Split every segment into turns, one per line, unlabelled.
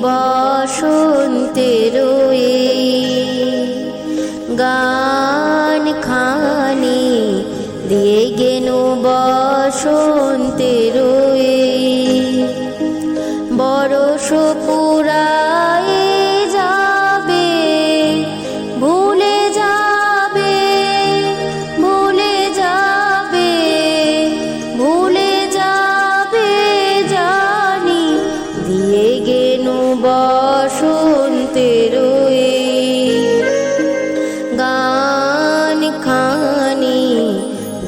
বসন্তের গান খানি দিয়ে গেল বসন্তের বরষ পুরায় যাবে, ভুলে যাবে, ভুলে যাবে, ভুলে যাবে জানি, দিয়ে গেল বসন্তের গান খানি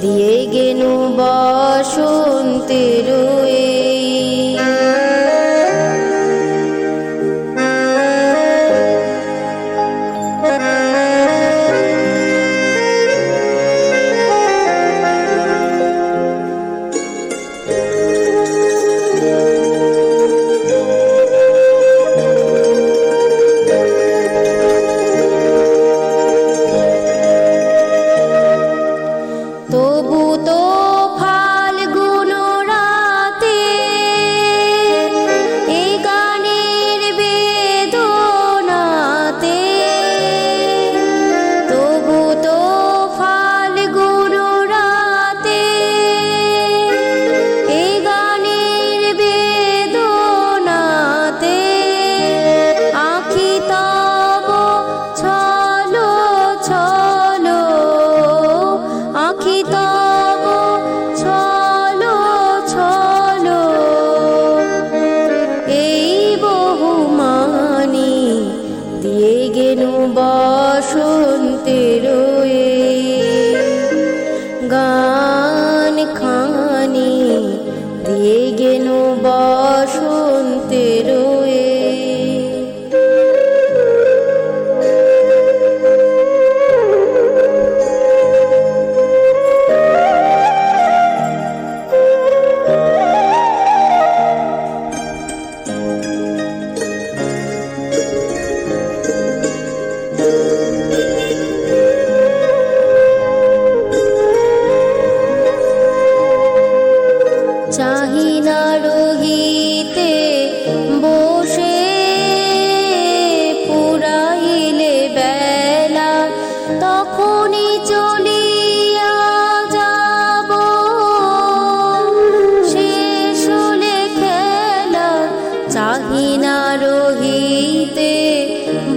দিয়ে গেল বসন্তের তবু তো ফাল্গুন রাতে এই গানের বেদনাতে, তবু তো ফাল্গুন রাতে এই গানের বেদনাতে আঁখি তব ছলো ছলো, আঁখি তব ছলো ছলো, এই বহুমানি দিয়ে গেল বসন্তের গান খানি দিয়ে গেল বসন্তের চাহি না রহিতে বসে পুরাইলে বেলা, তখনই চলিয়া যাব শেষ হলে খেলা। চাহি না রহিতে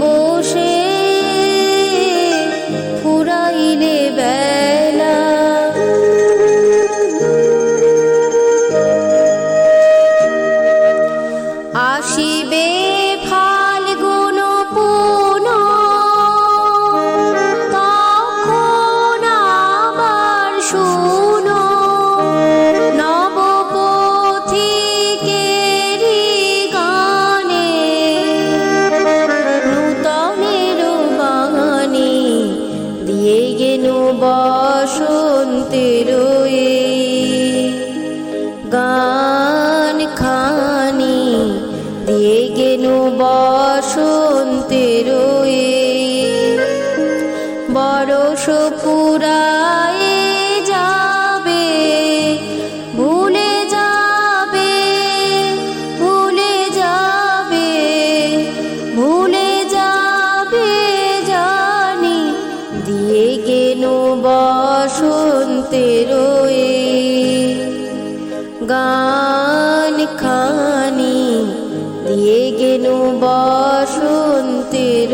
বসে পুরাইলে বেলা, আসিবে ফাল্গুন পুন, তখন আবার শুনো নব পথিকেরি গানে, নূতনের বাণী দিয়ে গেল বসন্তের গান খানি দিয়ে গেল বসন্তের বরষ পুরায় যাবে, ভুলে যাবে, ভুলে যাবে, ভুলে যাবে জানি, দিয়ে গেল বসন্তের গান খানি দিয়ে গেল বসন্তের